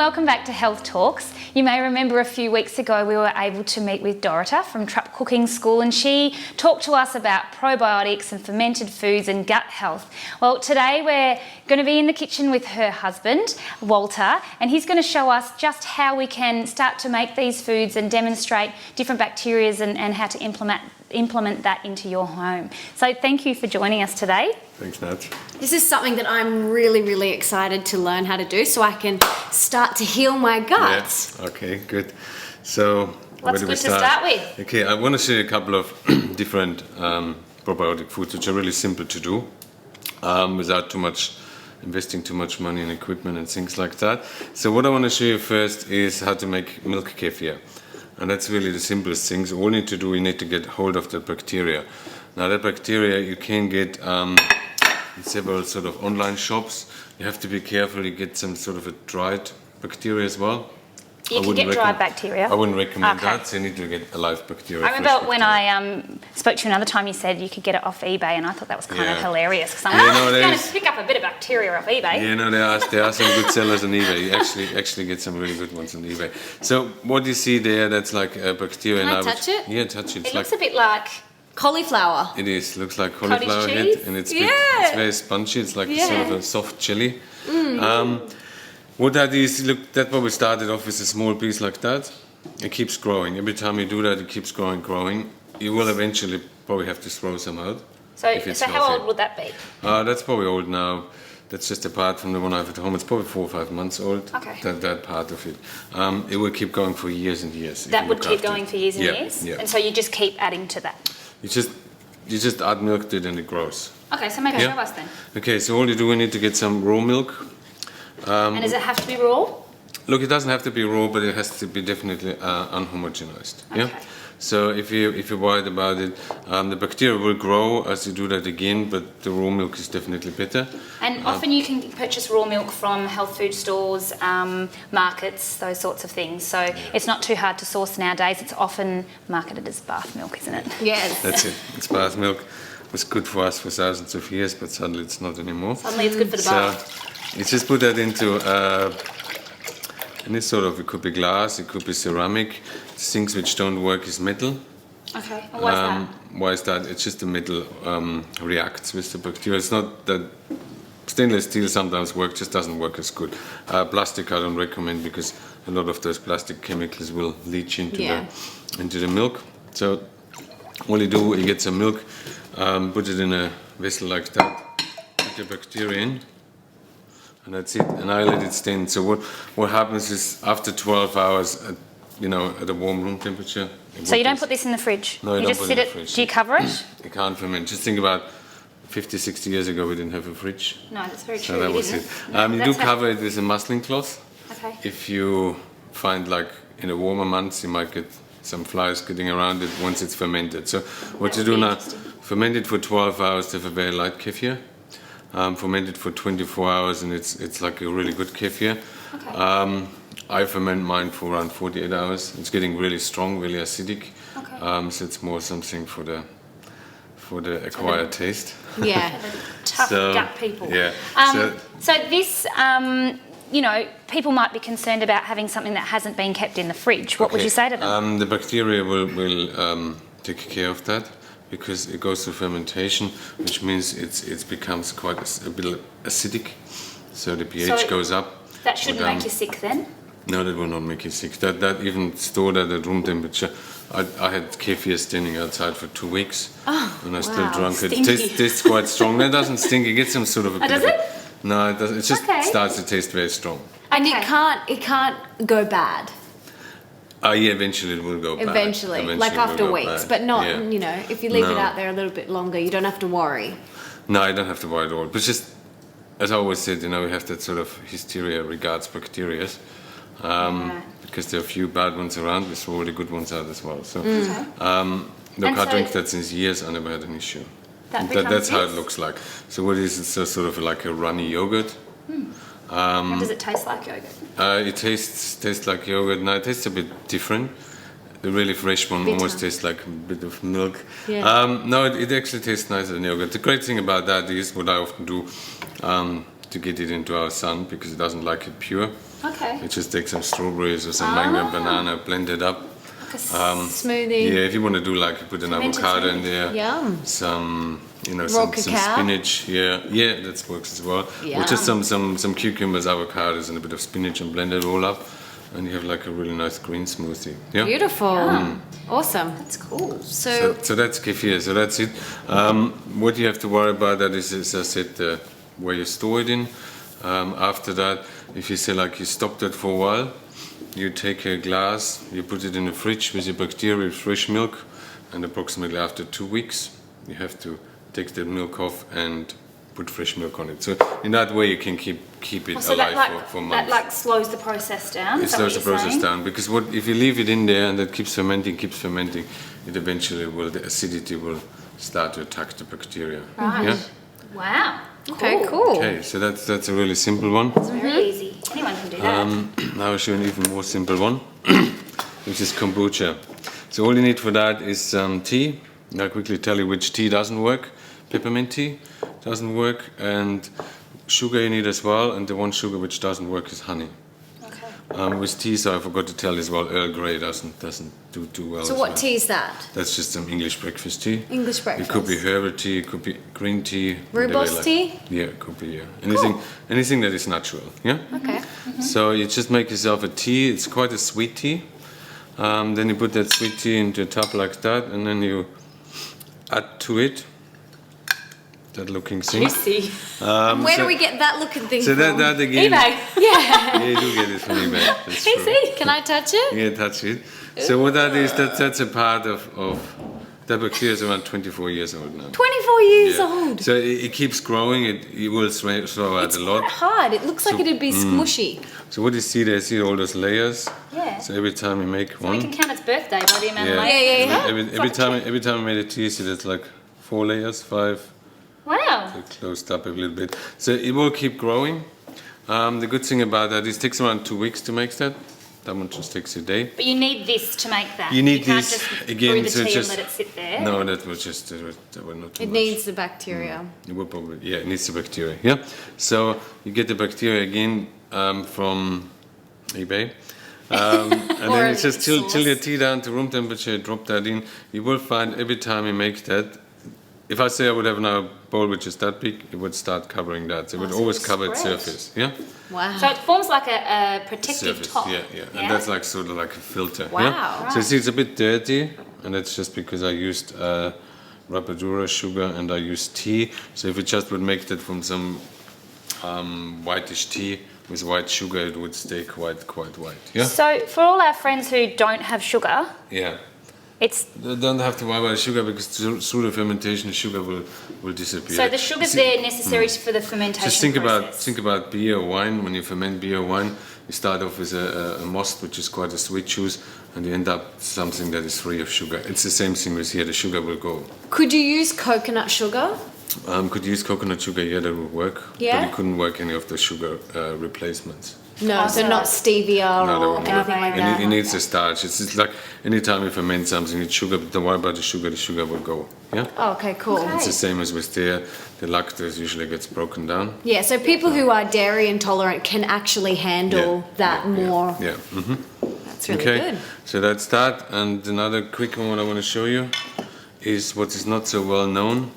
welcome back to Health Talks. You may remember a few weeks ago we were able to meet with Dorota from Trupp Cooking School, and she talked to us about probiotics and fermented foods and gut health. Well, today we're going to be in the kitchen with her husband, Walter, and he's going to show us just how we can start to make these foods and demonstrate different bacteria and how to implement that into your home. So thank you for joining us today. Thanks, Nat. This is something that I'm really excited to learn how to do so I can start to heal my gut. Yeah. Okay, good. So what's good to start with? Okay, I want to show you a couple of different probiotic foods which are really simple to do without investing too much money in equipment and things like that. So what I want to show you first is how to make milk kefir. And that's really the simplest things. All you need to do, you need to get hold of the bacteria. Now that bacteria you can get in several sort of online shops. You have to be careful, you get some sort of a dried bacteria as well. You can get dried bacteria? I wouldn't recommend that, so you need to get a live bacteria. I remember when I spoke to you another time, you said you could get it off eBay, and I thought that was kind of hilarious, because I'm going to pick up a bit of bacteria off eBay. Yeah, no, there are some good sellers on eBay. You actually get some really good ones on eBay. So what you see there, that's like a bacteria. Can I touch it? Yeah, touch it. It looks a bit like cauliflower. It is. Looks like cauliflower cheese? head, and it's very spongy. It's like sort of a soft jelly. What that is, look, that what we started off with a small piece like that. It keeps growing. Every time you do that, it keeps growing. You will eventually probably have to throw some out. So how old would that be? That's probably old now. That's just apart from the one I have at home. It's probably 4 or 5 months old. Okay. That part of it. It will keep going for years and years. That would keep going for years and years? Yeah. And so you just keep adding to that? You just add milk to it and it grows. Okay, so maybe show us then. Okay, so all you do, we need to get some raw milk. And does it have to be raw? Look, it doesn't have to be raw, but it has to be definitely unhomogenized. Okay. Yeah. So if you're worried about it, the bacteria will grow as you do that again, but the raw milk is definitely better. And often you can purchase raw milk from health food stores, markets, those sorts of things. So it's not too hard to source nowadays. It's often marketed as bath milk, isn't it? Yes. That's it. It's bath milk. It was good for us for thousands of years, but suddenly it's not anymore. Suddenly it's good for the bath. You just put that into any sort of, it could be glass, it could be ceramic. Things which don't work is metal. Okay, and why is that? Why is that? It's just the metal reacts with the bacteria. It's not that stainless steel sometimes works, just doesn't work as good. Plastic I don't recommend because a lot of those plastic chemicals will leach into the milk. So all you do, you get some milk, put it in a vessel like that, put the bacteria in. And that's it, and I let it stand. So what happens is after 12 hours, at a warm room temperature. So you don't put this in the fridge? No, you just sit it. Do you cover it? You can't ferment. Just think about 50, 60 years ago, we didn't have a fridge. No, that's very true. So that was it. You do cover it with a muslin cloth. Okay. If you find like in the warmer months, you might get some flies getting around it once it's fermented. So what you do now, ferment it for 12 hours to have a very light kefir. Fermented for 24 hours and it's like a really good kefir. Okay. I ferment mine for around 48 hours. It's getting really strong, really acidic. Okay. So it's more something for the acquired taste. Yeah. Tough gut people. Yeah. So this, people might be concerned about having something that hasn't been kept in the fridge. What would you say to them? The bacteria will take care of that, because it goes through fermentation, which means it becomes quite a bit acidic, so the pH goes up. That shouldn't make you sick then? No, that will not make you sick. That even stored at room temperature. I had kefir standing outside for 2 weeks, and I still drank it. It tastes quite strong. It doesn't stink. It gets some sort of a. Does it? No, it doesn't. It just starts to taste very strong. And it can't go bad. Yeah, eventually it will go bad. Eventually like after weeks, but not, if you leave it out there a little bit longer, you don't have to worry. No, you don't have to worry at all. But just, as I always said, we have that sort of hysteria regards bacteria. Because there are a few bad ones around, we throw all the good ones out as well. So, look, I drink that since years, I never had an issue. That's how it looks like. So what is it? It's sort of like a runny yogurt. And does it taste like yogurt? It tastes like yogurt. No, it tastes a bit different. The really fresh one almost tastes like a bit of milk. Yeah. No, it actually tastes nicer than yogurt. The great thing about that is what I often do to get it into our son, because he doesn't like it pure. Okay. You just take some strawberries or some mango and banana, blend it up. Like a Smoothie. Yeah, if you want to do like, you put an Fermented avocado in there. Yum. Some, Raw some cacao? spinach. Yeah, that works as well. Or just some cucumbers, avocados, and a bit of spinach, and blend it all up, and you have like a really nice green smoothie. Yeah. Beautiful. Awesome. That's cool. So So that's kefir. So that's it. What you have to worry about that is, as I said, where you store it in. After that, if you say like you stop that for a while, you take a glass, you put it in the fridge with your bacteria, with fresh milk, and approximately after 2 weeks, you have to take the milk off and put fresh milk on it. So in that way, you can keep it So that alive for months. that like slows the process down. It slows the process down, because if you leave it in there and that keeps fermenting, it eventually the acidity will start to attack the bacteria. Right. Yeah? Wow. okay, cool. Okay, so that's a really simple one. It's very easy. Anyone can do that. Now I'll show you an even more simple one, which is kombucha. So all you need for that is some tea. I'll quickly tell you which tea doesn't work. Peppermint tea doesn't work, and sugar you need as well, and the one sugar which doesn't work is honey. Okay. With tea, so I forgot to tell you as well, Earl Grey doesn't do too well. So as what well. tea is that? That's just some English breakfast tea. English breakfast. It could be herbal tea, it could be green tea. Rooibos whatever you like. tea? Yeah, it could be, yeah. Anything that is natural, yeah? Okay. So you just make yourself a tea. It's quite a sweet tea. Then you put that sweet tea into a tub like that, and then you add to it that looking thing. Juicy. Where do we get that looking thing So from? that again. eBay. Yeah. Yeah, you do get it from eBay. That's true. Easy. Can I touch it? Yeah, touch it. So what that is, that's a part of that bacteria is around 24 years old now. 24 years Yeah. old. So it keeps growing. It will throw out It's a lot. quite hard. It looks like So- it'd be smushy. So what you see there, see all those layers. Yeah. So every time you make We one, can count its birthday by the amount of yeah, layers. Yeah. Every time I made a tea, see that's like 4 layers, 5. Wow. It closed up a little bit. So it will keep growing. The good thing about that is it takes around 2 weeks to make that. That one just takes a day. But you need this to make that. You need can't this, just again, brew the so tea just- and let it sit there. No, that was just that was not too It much. needs the bacteria. It will probably, yeah, it needs the bacteria. Yeah. So you get the bacteria again from eBay. And Or then it's just chill source. your tea down to room temperature, drop that in. You will find every time you make that, if I say I would have now a bowl which is that big, it would start covering that. So it would so always it's cover its spread. surface. Yeah? Wow. So it forms like a protective Surface. top. Yeah. And that's like sort of like a filter. Wow. Yeah? So you see it's a bit dirty, and that's just because I used rapadura sugar and I used tea. So if you just would make that from some whitish tea with white sugar, it would stay quite white. Yeah? So for all our friends who don't have sugar, Yeah. it's They don't have to worry about sugar, because through the fermentation, the sugar will disappear. so the sugar's there necessary for the fermentation Just think process. about beer or wine. When you ferment beer or wine, you start off with a must, which is quite a sweet juice, and you end up something that is free of sugar. It's the same thing with here. The sugar will go. Could you use coconut sugar? Could you use coconut sugar? Yeah, that would work. Yeah? But it couldn't work any of the sugar replacements. No, so not stevia No, that or wouldn't anything work. like that. It needs a starch. It's like anytime you ferment something, it's sugar. But don't worry about the sugar will go. Yeah. Oh, okay, cool. Okay. It's the same as with the lactose usually gets broken down. Yeah, so people who are dairy intolerant can actually handle that more. Yeah. Mhm. That's really Okay, good. so that's that. And another quick one I want to show you is what is not so well known.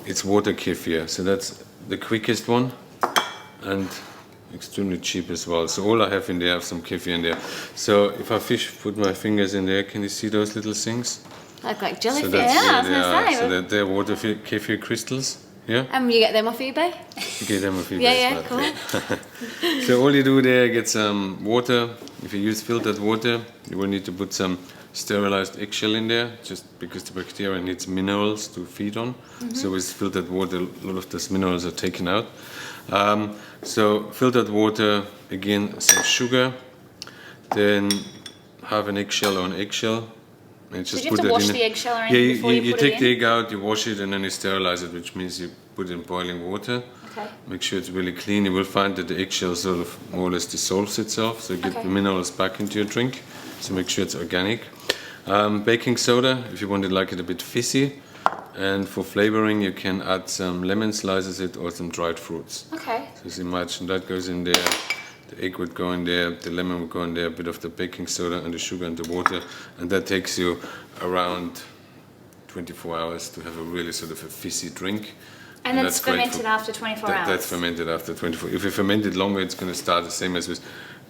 It's water kefir. So that's the quickest one and extremely cheap as well. So all I have in there, I have some kefir in there. So if I put my fingers in there, can you see those little things? Like So jellyfish. that's Yeah, I was they gonna are. say. So they're water kefir crystals. Yeah. You get them off eBay? You get them with Yeah, cool. So all you do there, get some water. If you use filtered water, you will need to put some sterilized eggshell in there, just because the bacteria needs minerals to feed on. So with filtered water, a lot of those minerals are taken out. So filtered water, again, some sugar, then have an eggshell or an eggshell. And just you have put to that wash in the eggshell or Yeah, anything before you you put it take the in? egg out, you wash it, and then you sterilize it, which means you put it in boiling water. Okay. Make sure it's really clean. You will find that the eggshell sort of more or less dissolves itself, so you get Okay. the minerals back into your drink. So make sure it's organic. Baking soda, if you want to like it a bit fizzy. And for flavoring, you can add some lemon slices or some dried fruits. Okay. So just imagine that goes in there. The egg would go in there, the lemon would go in there, a bit of the baking soda and the sugar and the water, and that takes you around 24 hours to have a really sort of a fizzy drink. And then it's that's great fermented after 24 hours? That's fermented after 24. If you ferment it longer, it's going to start the same as with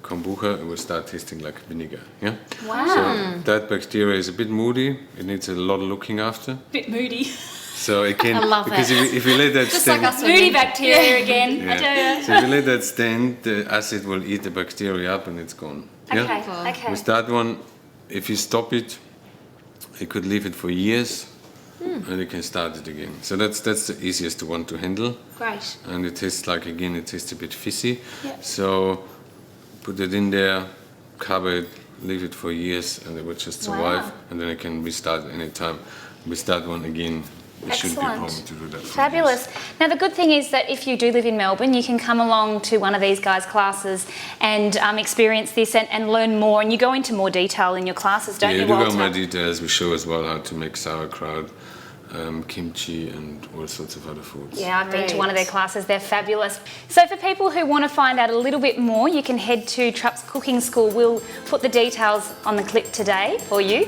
Kombucha. It will start tasting like vinegar. Yeah. Wow. So that bacteria is a bit moody. It needs a lot of looking after. Bit moody. So it can, I love because it. if you let that Just stand, like us Moody women. bacteria again, I tell yeah. you. So if you let that stand, the acid will eat the bacteria up and it's gone. Yeah? Okay, Cool. okay. With that one, if you stop it, you could leave it for years, and you can start it again. So that's the easiest one to handle. Great. And it tastes like, again, it tastes a bit fizzy. Yep. So put it in there, cover it, leave it for years, and it will just survive. Wow. And then it can restart at any time. With that one, again, it shouldn't be a problem Excellent. to do that. For Fabulous. Now, the good thing is that if you do live in Melbourne, you can come along to one of these guys' classes and experience this and learn more. And you go into more detail in your classes, don't Yeah, you, you do Walter? go more details. We show as well how to make sauerkraut, kimchi, and all sorts of other foods. Yeah, I've been to one of their Great. classes. They're fabulous. So for people who want to find out a little bit more, you can head to Trupp's Cooking School. We'll put the details on the clip today for you.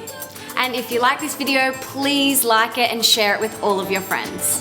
And if you like this video, please like it and share it with all of your friends.